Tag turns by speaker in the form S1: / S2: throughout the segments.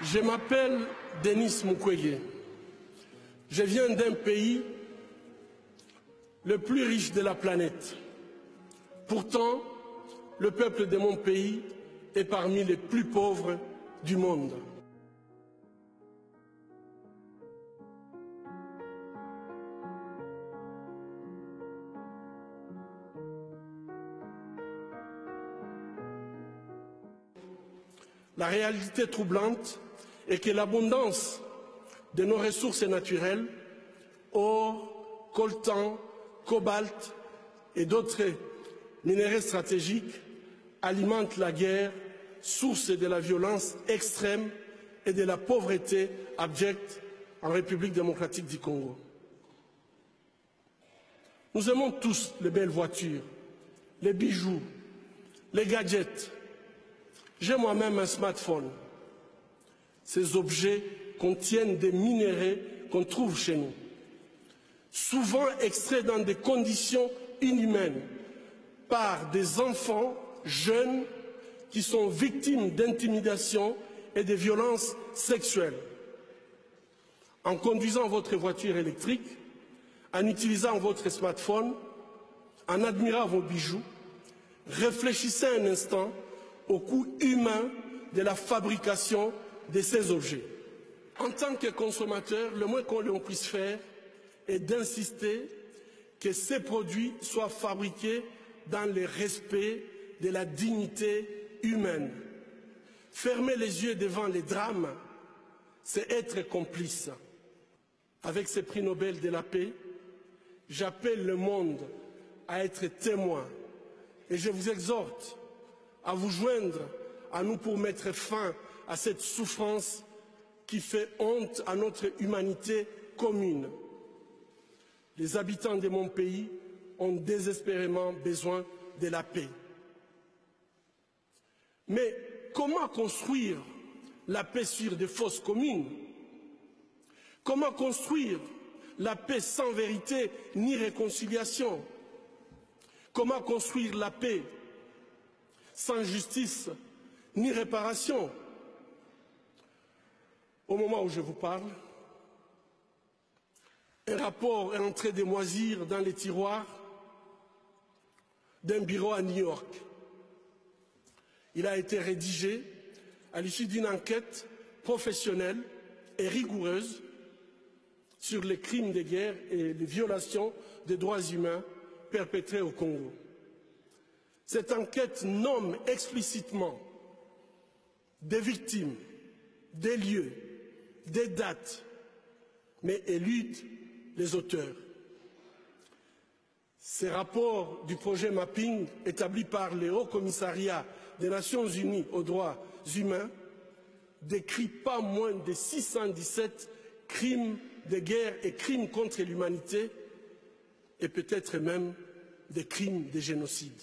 S1: Je m'appelle Denis Mukwege. Je viens d'un pays le plus riche de la planète. Pourtant, le peuple de mon pays est parmi les plus pauvres du monde. La réalité troublante est que l'abondance de nos ressources naturelles, or, coltan, cobalt et d'autres minéraux stratégiques, alimente la guerre, source de la violence extrême et de la pauvreté abjecte en République démocratique du Congo. Nous aimons tous les belles voitures, les bijoux, les gadgets. J'ai moi-même un smartphone. Ces objets contiennent des minéraux qu'on trouve chez nous, souvent extraits dans des conditions inhumaines par des enfants jeunes qui sont victimes d'intimidation et de violences sexuelles. En conduisant votre voiture électrique, en utilisant votre smartphone, en admirant vos bijoux, réfléchissez un instant au coût humain de la fabrication de ces objets. En tant que consommateur, le moins qu'on puisse faire est d'insister que ces produits soient fabriqués dans le respect de la dignité humaine. Fermer les yeux devant les drames, c'est être complice. Avec ce prix Nobel de la paix, j'appelle le monde à être témoin et je vous exhorte à vous joindre à nous pour mettre fin à cette souffrance qui fait honte à notre humanité commune. Les habitants de mon pays ont désespérément besoin de la paix. Mais comment construire la paix sur des fausses communes? Comment construire la paix sans vérité ni réconciliation? Comment construire la paix sans justice ni réparation? Au moment où je vous parle, un rapport est en train de moisir dans les tiroirs d'un bureau à New York. Il a été rédigé à l'issue d'une enquête professionnelle et rigoureuse sur les crimes de guerre et les violations des droits humains perpétrés au Congo. Cette enquête nomme explicitement des victimes, des lieux, des dates, mais élude les auteurs. Ces rapports du projet Mapping, établi par le Haut Commissariat des Nations Unies aux droits humains, décrit pas moins de 617 crimes de guerre et crimes contre l'humanité, et peut-être même des crimes de génocide.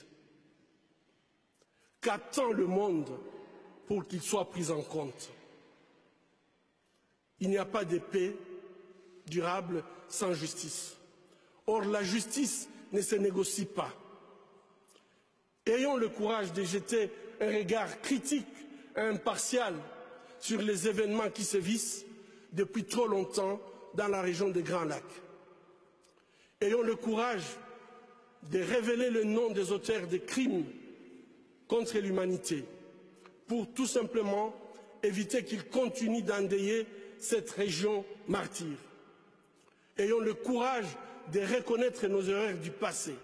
S1: Qu'attend le monde pour qu'il soit pris en compte? Il n'y a pas de paix durable sans justice. Or, la justice ne se négocie pas. Ayons le courage de jeter un regard critique et impartial sur les événements qui sévissent depuis trop longtemps dans la région des Grands Lacs. Ayons le courage de révéler le nom des auteurs des crimes contre l'humanité pour tout simplement éviter qu'ils continuent d'endeuiller cette région martyre. Ayons le courage de reconnaître nos erreurs du passé.